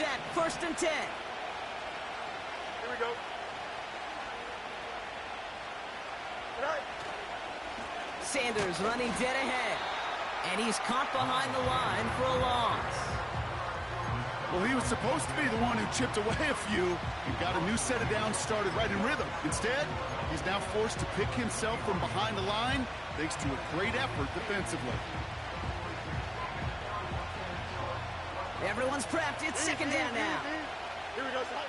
set. 1st and 10. Here we go. Right. Sanders running dead ahead. And he's caught behind the line for a loss. Well, he was supposed to be the one who chipped away a few and got a new set of downs started right in rhythm. Instead, he's now forced to pick himself from behind the line thanks to a great effort defensively. Everyone's prepped. It's 2nd down now. Here we go, son.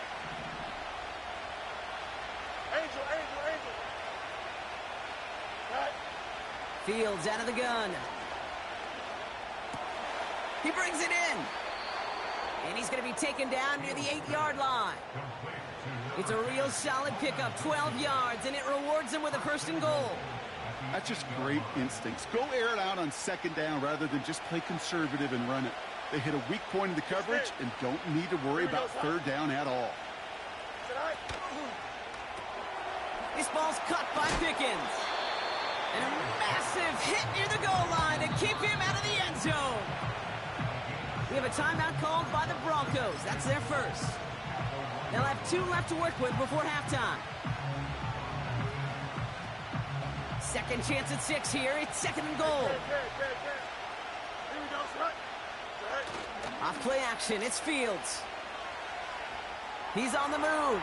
Angel. Right. Fields out of the gun. He brings it in. And he's going to be taken down near the 8-yard line. It's a real solid pickup, 12 yards, and it rewards him with a 1st and goal. That's just great instincts. Go air it out on 2nd down rather than just play conservative and run it. They hit a weak point in the coverage and don't need to worry about 3rd down at all. This ball's cut by Pickens. And a massive hit near the goal line to keep him out of the end zone. We have a timeout called by the Broncos. That's their first. They'll have 2 left to work with before halftime. 2nd chance at 6 here. It's 2nd and goal. Here we go, son. Right. Off play action. It's Fields. He's on the move.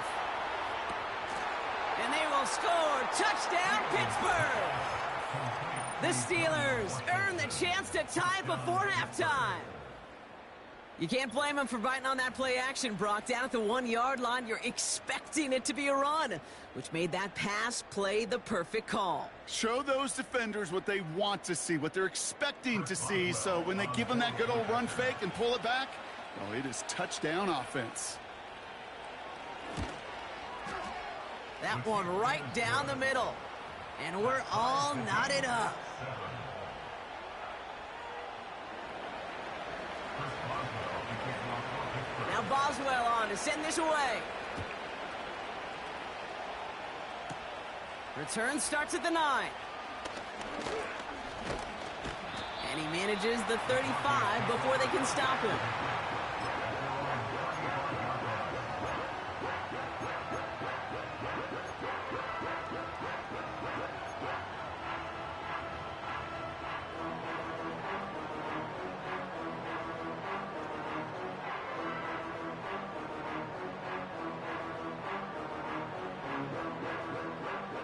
And they will score. Touchdown, Pittsburgh. The Steelers earn the chance to tie before halftime. You can't blame him for biting on that play action, Brock. Down at the 1-yard line, you're expecting it to be a run, which made that pass play the perfect call. Show those defenders what they want to see, what they're expecting to see, so when they give them that good old run fake and pull it back, well, it is touchdown offense. That one right down the middle. And we're all knotted up. Now Boswell on to send this away. Return starts at the 9. And he manages the 35 before they can stop him.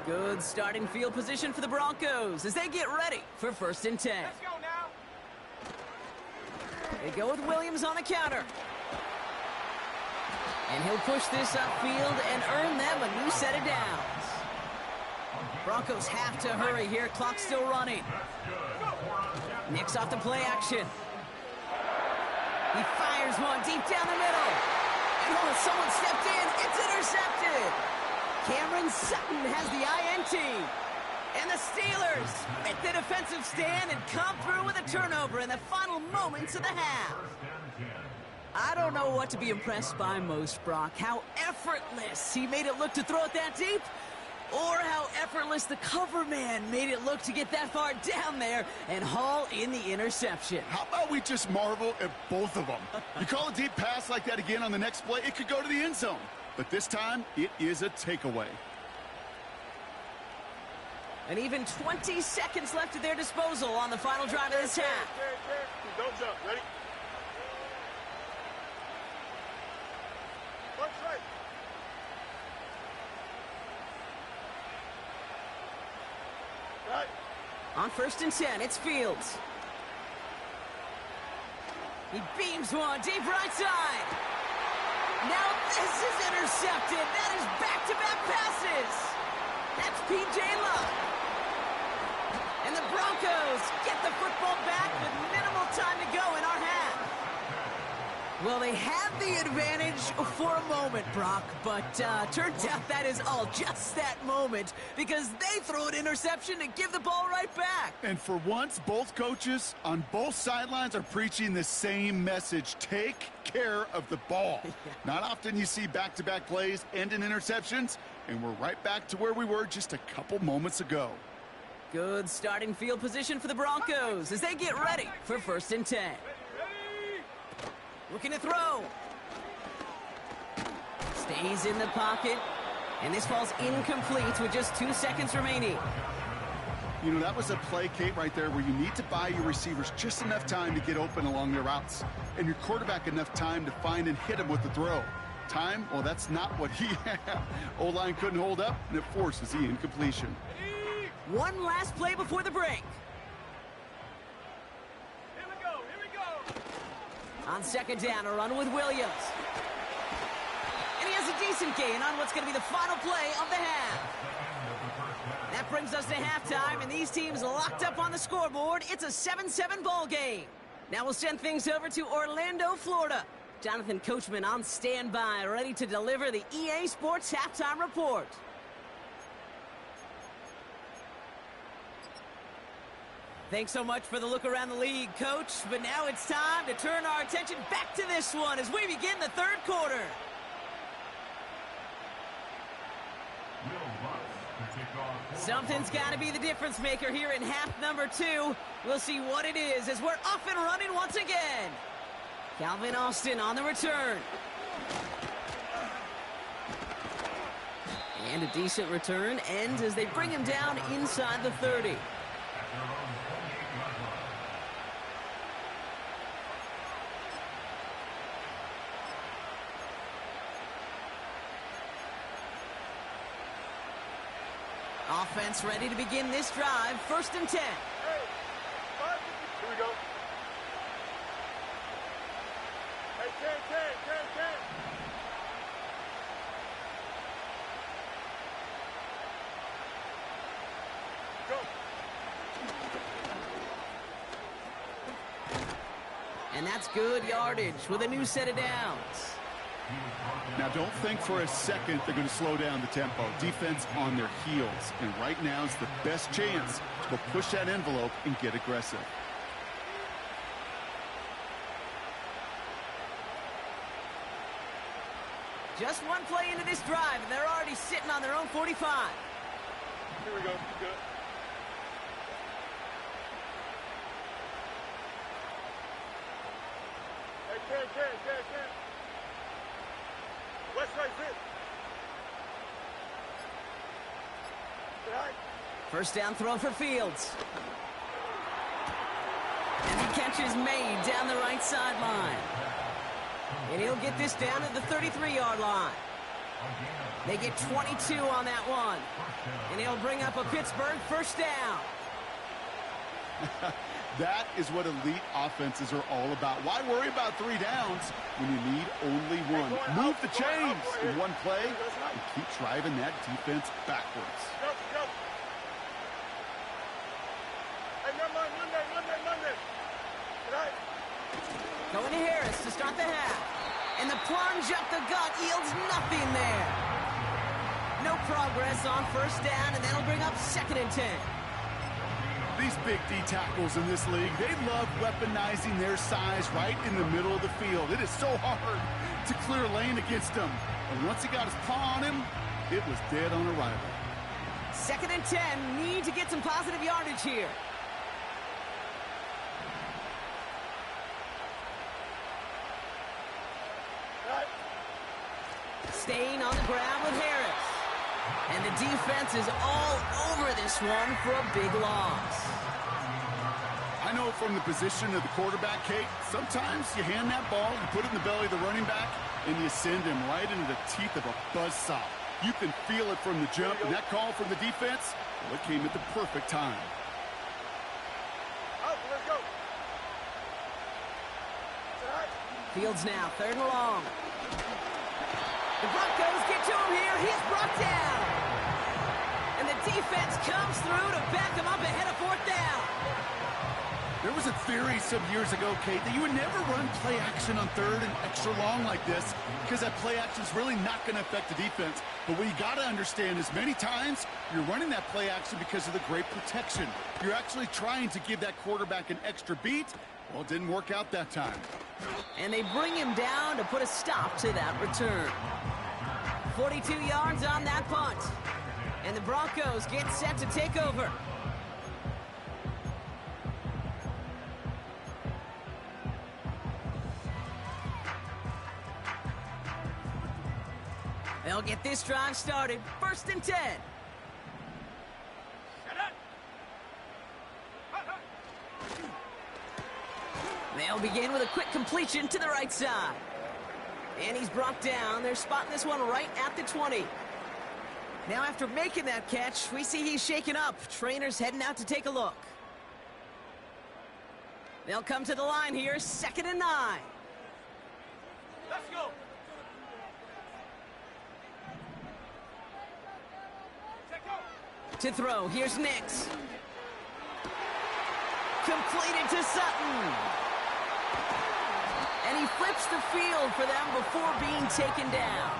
Good starting field position for the Broncos as they get ready for 1st and 10. Let's go now. They go with Williams on the counter. And he'll push this upfield and earn them a new set of downs. Broncos have to hurry here. Clock's still running. Nicks off the play action. He fires one deep down the middle. And oh, someone stepped in. It's intercepted. Cameron Sutton has the INT. And the Steelers make the defensive stand and come through with a turnover in the final moments of the half. I don't know what to be impressed by most, Brock. How effortless he made it look to throw it that deep, or how effortless the cover man made it look to get that far down there and haul in the interception. How about we just marvel at both of them? You call a deep pass like that again on the next play, it could go to the end zone. But this time, it is a takeaway. And even 20 seconds left at their disposal on the final drive of this half. Don't jump. Ready? Right. Right. On 1st and 10, it's Fields. He beams one deep right side. Now this is intercepted. That is back-to-back passes. That's P.J. Luck. And the Broncos get the football back with minimal time to go in our half. Well, they have the advantage for a moment, Brock, but turns out that is all just that moment because they throw an interception and give the ball right back. And for once, both coaches on both sidelines are preaching the same message. Take care of the ball. Not often you see back-to-back plays end in interceptions, and we're right back to where we were just a couple moments ago. Good starting field position for the Broncos as they get ready for 1st and 10. Looking to throw. He's in the pocket, and this ball's incomplete with just 2 seconds remaining. You know, that was a play, Kate, right there where you need to buy your receivers just enough time to get open along their routes, and your quarterback enough time to find and hit him with the throw. Time, well, that's not what he had. O-line couldn't hold up, and it forces the incompletion. One last play before the break. Here we go. On second down, a run with Williams. And he has a decent gain on what's going to be the final play of the half. That brings us to halftime, and these teams locked up on the scoreboard. It's a 7-7 ball game. Now we'll send things over to Orlando, Florida. Jonathan Coachman on standby, ready to deliver the EA Sports halftime report. Thanks so much for the look around the league, Coach. But now it's time to turn our attention back to this one as we begin the third quarter. Something's got to be the difference maker here in half number 2. We'll see what it is as we're off and running once again. Calvin Austin on the return. And a decent return ends as they bring him down inside the 30. Offense ready to begin this drive. 1st and 10. Hey, 5. Here we go. Hey, 10. Go. And that's good yardage with a new set of downs. Now, don't think for a second they're going to slow down the tempo. Defense on their heels. And right now is the best chance to push that envelope and get aggressive. Just one play into this drive, and they're already sitting on their own 45. Here we go. Good. Hey, 10. West right fit. Right. First down throw for Fields. And the catch is made down the right sideline. And he'll get this down at the 33-yard line. They get 22 on that one. And he'll bring up a Pittsburgh first down. That is what elite offenses are all about. Why worry about 3 downs when you need only one? Move the chains in one play and keep driving that defense backwards. Go. Hey, Monday. Right. Going to Harris to start the half. And the plunge up the gut yields nothing there. No progress on first down, and that'll bring up 2nd and 10. These big D tackles in this league, they love weaponizing their size right in the middle of the field. It is so hard to clear lane against them. And once he got his paw on him, it was dead on arrival. 2nd and 10, need to get some positive yardage here. Right. Staying on the ground with Harris. And the defense is all over this one for a big loss. I know from the position of the quarterback, Kate, sometimes you hand that ball, you put it in the belly of the running back, and you send him right into the teeth of a buzzsaw. You can feel it from the jump, and that call from the defense, well, it came at the perfect time. Out, let's go. Right. Fields now, 3rd and long. The Broncos get to him here. He's brought down. And the defense comes through to back him up ahead of 4th down. There was a theory some years ago, Kate, that you would never run play action on 3rd and extra long like this because that play action is really not going to affect the defense. But what you got to understand is many times you're running that play action because of the great protection. You're actually trying to give that quarterback an extra beat. Well, it didn't work out that time. And they bring him down to put a stop to that return. 42 yards on that punt. And the Broncos get set to take over. They'll get this drive started. 1st and 10. They'll begin with a quick completion to the right side. And he's brought down. They're spotting this one right at the 20. Now after making that catch, we see he's shaken up. Trainer's heading out to take a look. They'll come to the line here, 2nd and 9. Let's go. To throw, here's Nix. Completed to Sutton. And he flips the field for them before being taken down.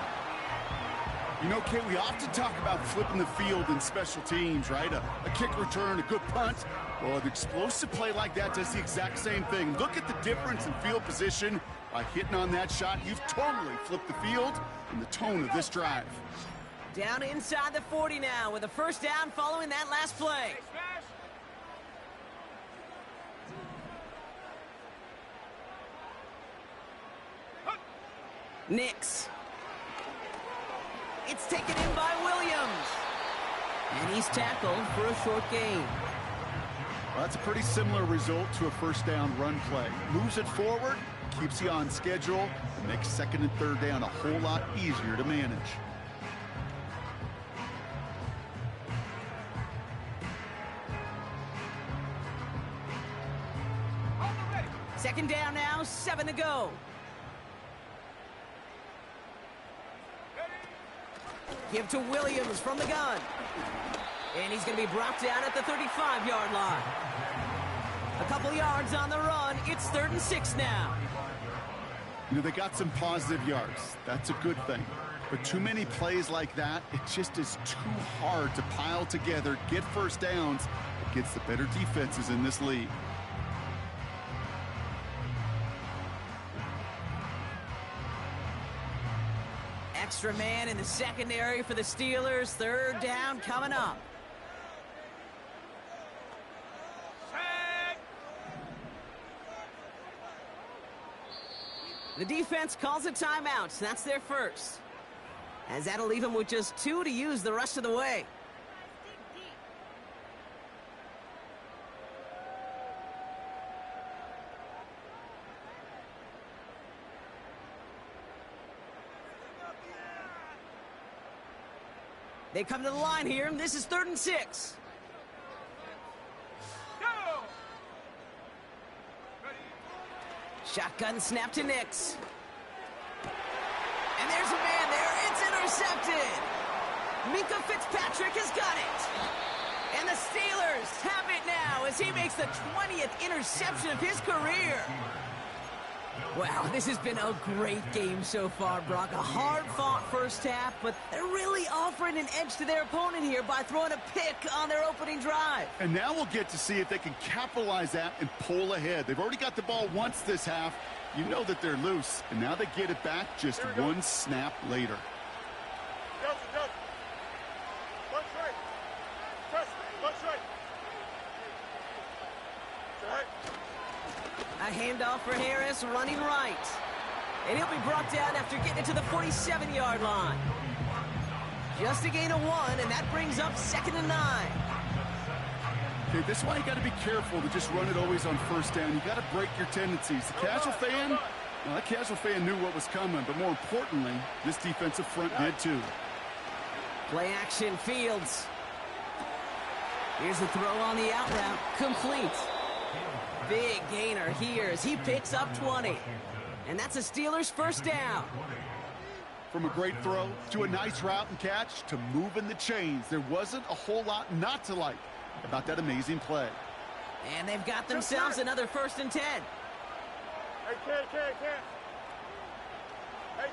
You know, Kate, we often talk about flipping the field in special teams, right? A kick return, a good punt. Well, an explosive play like that does the exact same thing. Look at the difference in field position. By hitting on that shot, you've totally flipped the field and the tone of this drive. Down inside the 40 now with a 1st down following that last play. Nix. It's taken in by Williams. And he's tackled for a short gain. Well, that's a pretty similar result to a 1st down run play. Moves it forward, keeps you on schedule, and makes 2nd and 3rd down a whole lot easier to manage. Second down now, 7 to go. Give to Williams from the gun. And he's going to be brought down at the 35-yard line. A couple yards on the run. It's 3rd and 6 now. You know, they got some positive yards. That's a good thing. But too many plays like that, it just is too hard to pile together, get 1st downs against the better defenses in this league. Extra man in the secondary for the Steelers. 3rd down coming up. The defense calls a timeout. That's their first. As that'll leave them with just 2 to use the rest of the way. They come to the line here, and this is 3rd and 6. Shotgun snap to Nix. And there's a man there. It's intercepted. Minka Fitzpatrick has got it. And the Steelers have it now as he makes the 20th interception of his career. Wow, this has been a great game so far, Brock. A hard-fought 1st half, but they're really offering an edge to their opponent here by throwing a pick on their opening drive. And now we'll get to see if they can capitalize that and pull ahead. They've already got the ball once this half. You know that they're loose, and now they get it back just 1 snap later. Delta. Punch right. Press. Punch right. Right. A handoff for Harris, running right. And he'll be brought down after getting it to the 47-yard line. Just a gain of 1, and that brings up 2nd and 9. Okay, this is why you got to be careful to just run it always on 1st down. You got to break your tendencies. The casual fan, well, that casual fan knew what was coming, but more importantly, this defensive front did too. Play action, Fields. Here's the throw on the out route, complete. Big gainer here as he picks up 20. And that's a Steelers 1st down. From a great throw to a nice route and catch to moving the chains, there wasn't a whole lot not to like about that amazing play. And they've got themselves another 1st and 10. Hey, can. Hey,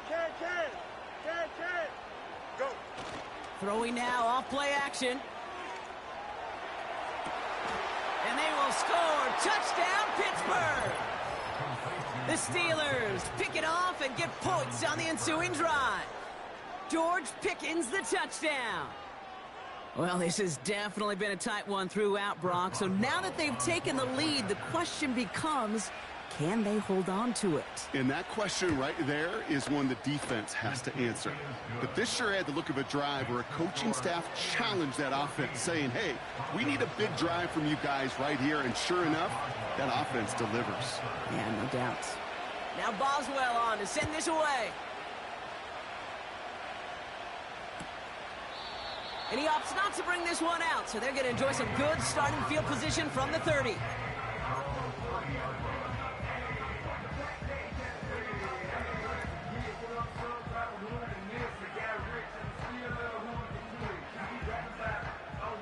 can. Go. Throwing now off play action. And they will score. Touchdown, Pittsburgh. The Steelers pick it off and get points on the ensuing drive. George Pickens the touchdown. Well, this has definitely been a tight one throughout, Brock. So now that they've taken the lead, the question becomes, can they hold on to it? And that question right there is one the defense has to answer. But this sure had the look of a drive where a coaching staff challenged that offense, saying, hey, we need a big drive from you guys right here. And sure enough, that offense delivers. Yeah, no doubt. Now Boswell on to send this away. And he opts not to bring this one out, so they're going to enjoy some good starting field position from the 30.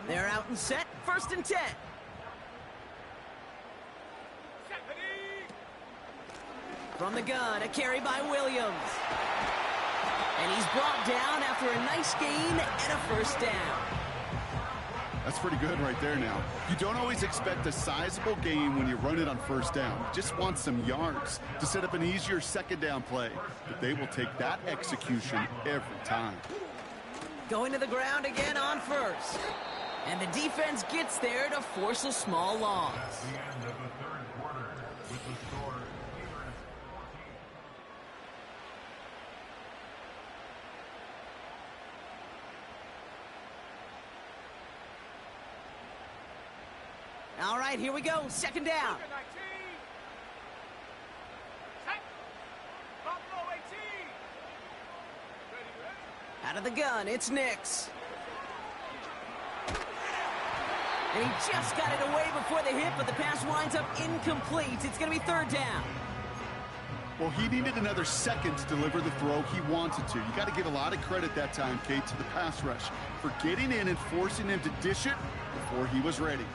They're out and set, 1st and 10. From the gun, a carry by Williams. And he's brought down after a nice gain and a 1st down. That's pretty good right there now. You don't always expect a sizable gain when you run it on 1st down. You just want some yards to set up an easier 2nd down play. But they will take that execution every time. Going to the ground again on 1st. And the defense gets there to force a small loss. All right, here we go. 2nd down. Out of the gun, it's Nix. And he just got it away before the hit, but the pass winds up incomplete. It's going to be 3rd down. Well, he needed another second to deliver the throw he wanted to. You got to give a lot of credit that time, Kate, to the pass rush for getting in and forcing him to dish it before he was ready.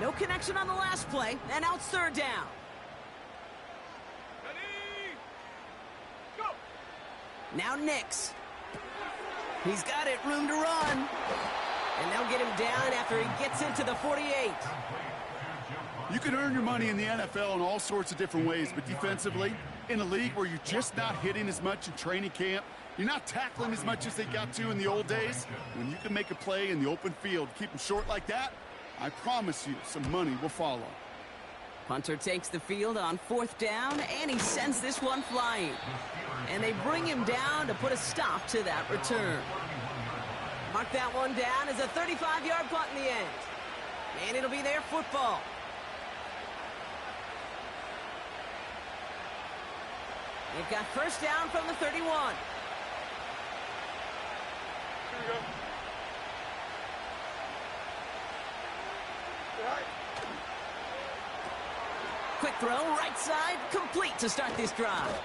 No connection on the last play, and now it's 3rd down. Ready, go. Now Nix. He's got it, room to run. And they'll get him down after he gets into the 48. You can earn your money in the NFL in all sorts of different ways, but defensively, in a league where you're just not hitting as much in training camp, you're not tackling as much as they got to in the old days, when you can make a play in the open field, keep them short like that, I promise you some money will follow. Punter takes the field on 4th down, and he sends this one flying. And they bring him down to put a stop to that return. Mark that one down as a 35-yard punt in the end. And it'll be their football. They've got 1st down from the 31. Here we go. Right. Quick throw, right side, complete to start this drive.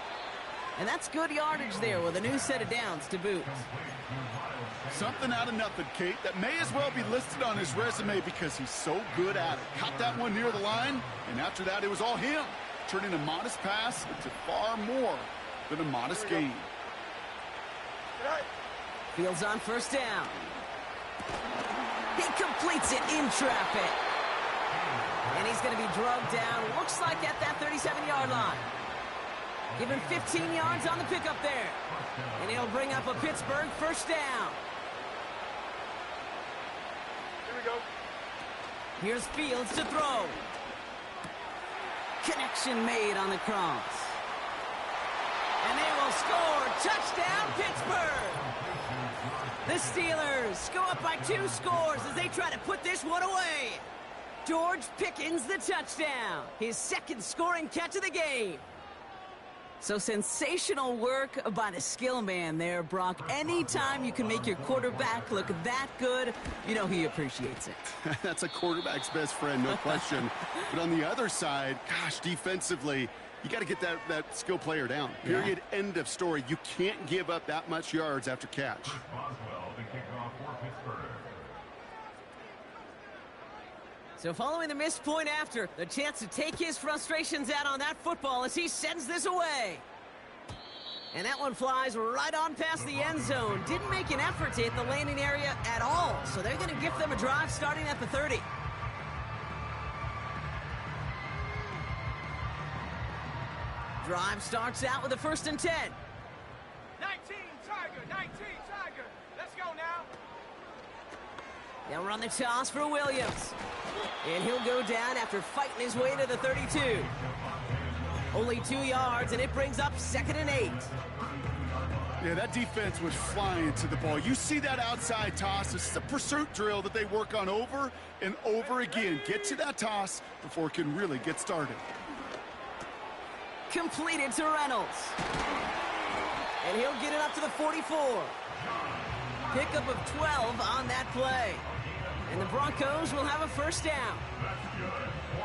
And that's good yardage there with a new set of downs to boot. Something out of nothing, Kate, that may as well be listed on his resume because he's so good at it. Caught that one near the line, and after that, it was all him, turning a modest pass into far more than a modest gain. Right. Fields on 1st down. He completes it in traffic. And he's going to be drugged down, looks like at that 37-yard line. Give him 15 yards on the pickup there. And he'll bring up a Pittsburgh 1st down. Here we go. Here's Fields to throw. Connection made on the cross. And they will score. Touchdown, Pittsburgh. The Steelers go up by 2 scores as they try to put this one away. George Pickens the touchdown. His 2nd scoring catch of the game. So sensational work by the skill man there, Brock. Anytime you can make your quarterback look that good, you know he appreciates it. That's a quarterback's best friend, no question. But on the other side, gosh, defensively, you got to get that skill player down. Period. Yeah. End of story. You can't give up that much yards after catch. So following the missed point after, the chance to take his frustrations out on that football as he sends this away. And that one flies right on past the end zone. Didn't make an effort to hit the landing area at all. So they're going to give them a drive starting at the 30. Drive starts out with a 1st and 10. 19 Tiger, 19 Tiger. They'll run the toss for Williams. And he'll go down after fighting his way to the 32. Only 2 yards, and it brings up 2nd and 8. Yeah, that defense was flying to the ball. You see that outside toss. This is a pursuit drill that they work on over and over again. Get to that toss before it can really get started. Completed to Reynolds. And he'll get it up to the 44. Pickup of 12 on that play. And the Broncos will have a first down.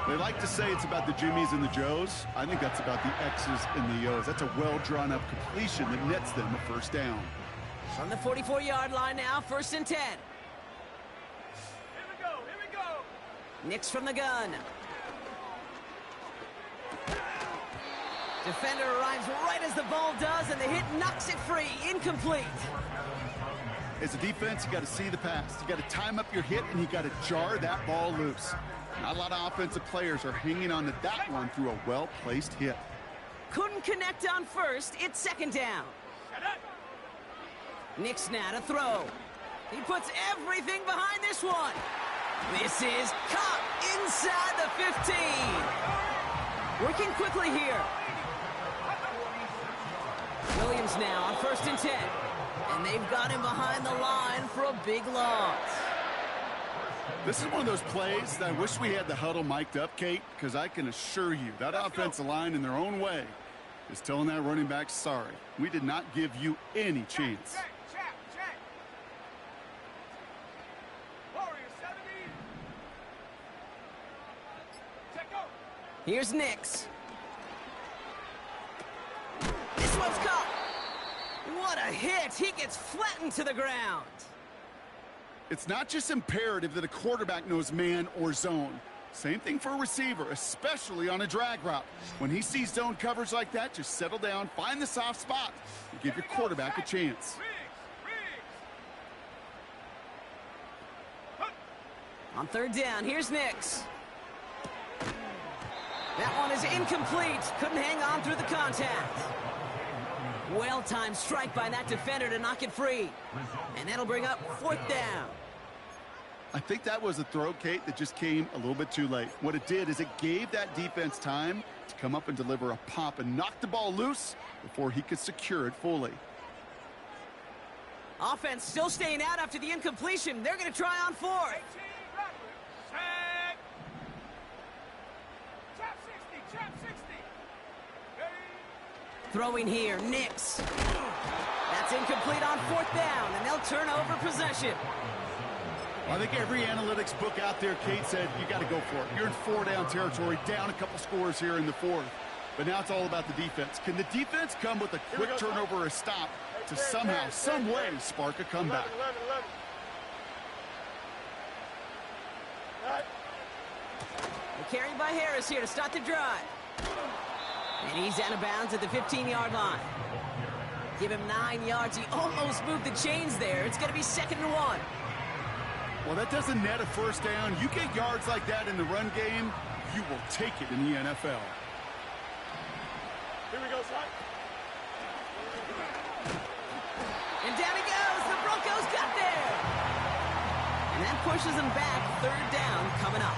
They like to say it's about the Jimmies and the Joes. I think that's about the X's and the O's. That's a well-drawn-up completion that nets them a first down. From the 44-yard line now, 1st and 10. Here we go, here we go. Nix from the gun. Defender arrives right as the ball does, and the hit knocks it free. Incomplete. As a defense, you got to see the pass. You got to time up your hit, and you got to jar that ball loose. Not a lot of offensive players are hanging on to that one through a well-placed hit. Couldn't connect on first. It's 2nd down. Nix now to throw. He puts everything behind this one. This is caught inside the 15. Working quickly here. Williams now on 1st and 10. And they've got him behind the line for a big loss. This is one of those plays that I wish we had the huddle mic'd up, Kate, because I can assure you that offensive line in their own way is telling that running back, sorry, we did not give you any chance. Check. Warrior 70. Check go. Here's Nix. This one's caught. What a hit. He gets flattened to the ground. It's not just imperative that a quarterback knows man or zone. Same thing for a receiver, especially on a drag route. When he sees zone coverage like that, just settle down, find the soft spot, and give your quarterback a chance. On 3rd down, here's Nix. That one is incomplete. Couldn't hang on through the contact. Well-timed strike by that defender to knock it free. And that'll bring up 4th down. I think that was a throw, Kate, that just came a little bit too late. What it did is it gave that defense time to come up and deliver a pop and knock the ball loose before he could secure it fully. Offense still staying out after the incompletion. They're going to try on 4th. Chop 60. Throwing here, Nix. That's incomplete on 4th down, and they'll turn over possession. I think every analytics book out there, Kate, said you got to go for it. You're in 4-down territory, down a couple scores here in the 4th. But now it's all about the defense. Can the defense come with a quick turnover or a stop to somehow, some way, spark a comeback? 11. Carried by Harris here to start the drive. And he's out of bounds at the 15-yard line. Give him 9 yards. He almost moved the chains there. It's going to be 2nd and 1. Well, that doesn't net a first down. You get yards like that in the run game, you will take it in the NFL. Here we go, son. And down he goes. The Broncos got there. And that pushes them back. 3rd down coming up.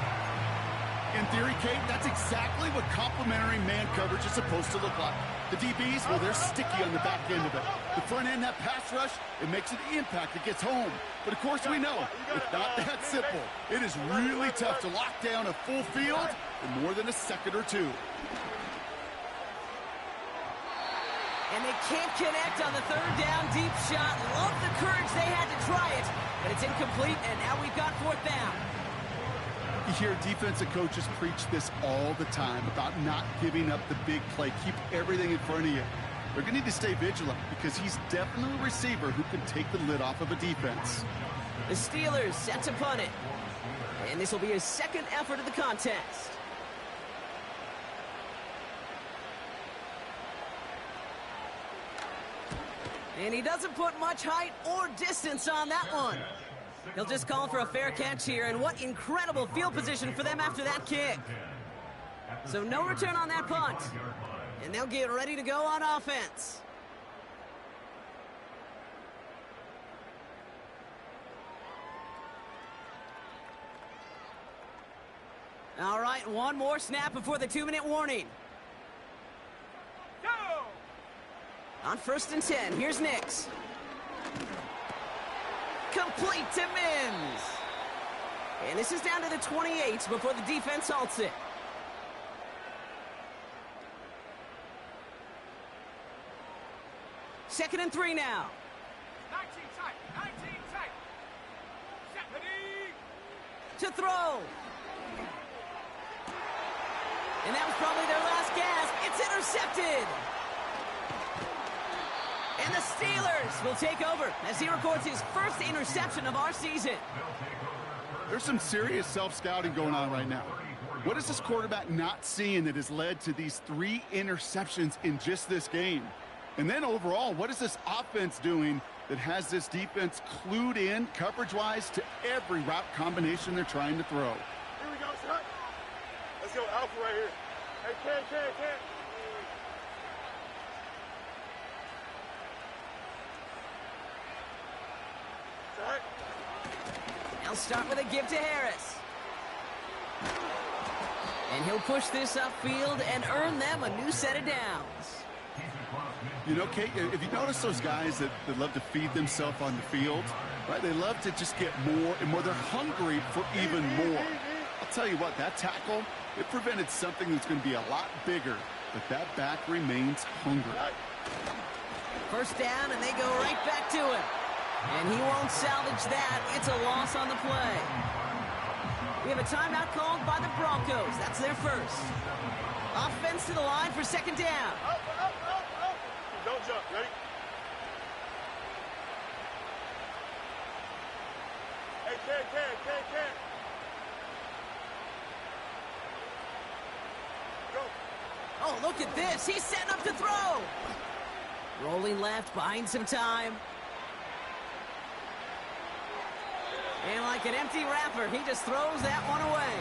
In theory, Kate, that's exactly what complementary man coverage is supposed to look like. The DBs, well, they're sticky on the back end of it. The front end, that pass rush, it makes an impact. It gets home. But, of course, we know it's not that simple. It is really tough to lock down a full field in more than a second or two. And they can't connect on the 3rd down deep shot. Love the courage they had to try it. But it's incomplete, and now we've got 4th down. You hear defensive coaches preach this all the time about not giving up the big play. Keep everything in front of you. They're going to need to stay vigilant because he's definitely a receiver who can take the lid off of a defense. The Steelers set to punt it. And this will be his 2nd effort of the contest. And he doesn't put much height or distance on that one. He'll just call for a fair catch here, and what incredible field position for them after that kick. So no return on that punt. And they'll get ready to go on offense. All right, one more snap before the 2-minute warning. Go! On 1st and 10, here's Nix. Complete to Mims. And this is down to the 28 before the defense halts it. Second and 3 now. 19 tight, 19 tight. Set, ready. To throw. And that was probably their last gasp. It's intercepted. And the Steelers will take over as he records his first interception of our season. There's some serious self-scouting going on right now. What is this quarterback not seeing that has led to these 3 interceptions in just this game? And then overall, what is this offense doing that has this defense clued in coverage-wise to every route combination they're trying to throw? Here we go, son. Let's go alpha right here. Hey, Ken. Set. They'll start with a give to Harris. And he'll push this upfield and earn them a new set of downs. You know, Kate, if you notice those guys that love to feed themselves on the field, right? They love to just get more and more. They're hungry for even more. I'll tell you what, that tackle, it prevented something that's going to be a lot bigger, but that back remains hungry. First down, and they go right back to him. And he won't salvage that. It's a loss on the play. We have a timeout called by the Broncos. That's their first. Offense to the line for second down. Up. Don't jump. Ready? Hey, Ken. Go. Oh, look at this. He's setting up to throw. Rolling left, buying some time. And like an empty wrapper, he just throws that one away.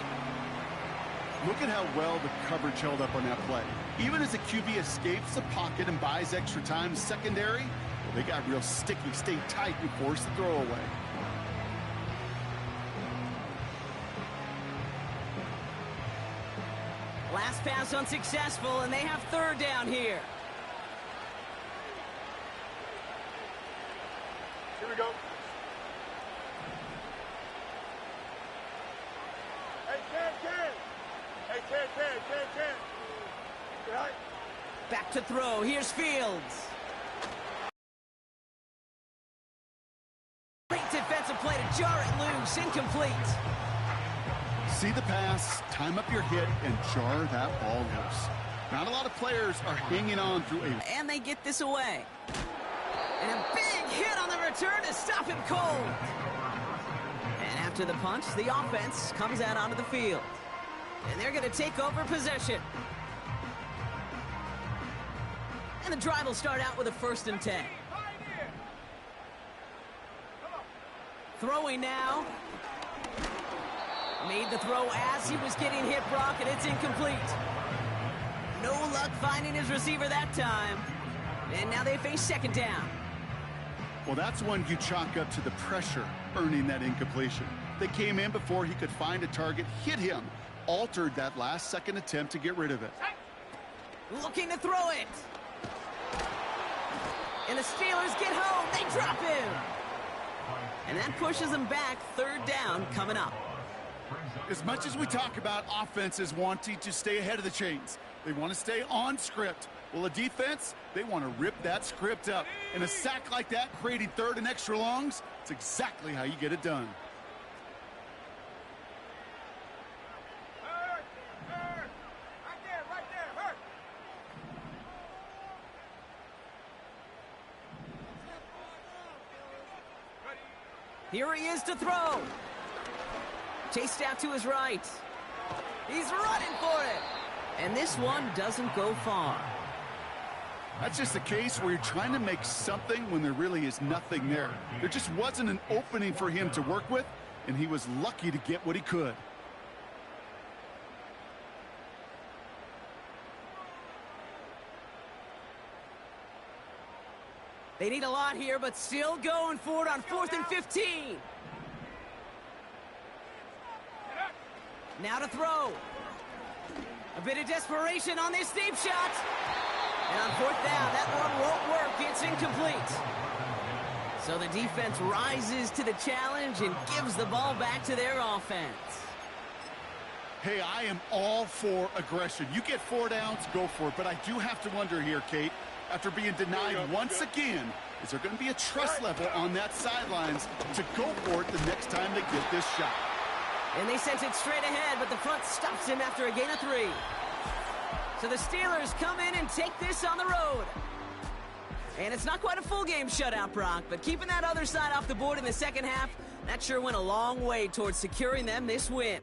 Look at how well the coverage held up on that play. Even as the QB escapes the pocket and buys extra time, secondary, well, they got real sticky, stayed tight, and forced the throw away. Last pass unsuccessful, and they have third down here. Here we go. Hey, Ken. Hey, Ken. Right. Back to throw. Here's Fields. Great defensive play to jar it loose. Incomplete. See the pass, time up your hit, and jar that ball loose. Not a lot of players are hanging on through a... And they get this away. And a big hit on the return to stop him cold. And after the punch, the offense comes out onto the field. And they're going to take over possession. And the drive will start out with a 1st and 10. Throwing now. Made the throw as he was getting hit, Brock, and it's incomplete. No luck finding his receiver that time. And now they face second down. Well, that's one you chalk up to the pressure earning that incompletion. They came in before he could find a target, hit him, altered that last-second attempt to get rid of it. Looking to throw it. And the Steelers get home. They drop him. And that pushes them back. Third down coming up. As much as we talk about offenses wanting to stay ahead of the chains, they want to stay on script. Well, a defense, they want to rip that script up. And a sack like that, creating third and extra longs, it's exactly how you get it done. Right there, hurt. Here he is to throw. Chased out to his right. He's running for it. And this one doesn't go far. That's just a case where you're trying to make something when there really is nothing there. There just wasn't an opening for him to work with, and he was lucky to get what he could. They need a lot here, but still going for it on 4th and 15. Now to throw. A bit of desperation on this deep shot. And on fourth down, that one won't work. It's incomplete. So the defense rises to the challenge and gives the ball back to their offense. Hey, I am all for aggression. You get 4 downs, go for it. But I do have to wonder here, Kate, after being denied once again, is there going to be a trust level on that sidelines to go for it the next time they get this shot? And they sent it straight ahead, but the front stops him after a gain of 3. So the Steelers come in and take this on the road. And it's not quite a full game shutout, Brock, but keeping that other side off the board in the second half, that sure went a long way towards securing them this win.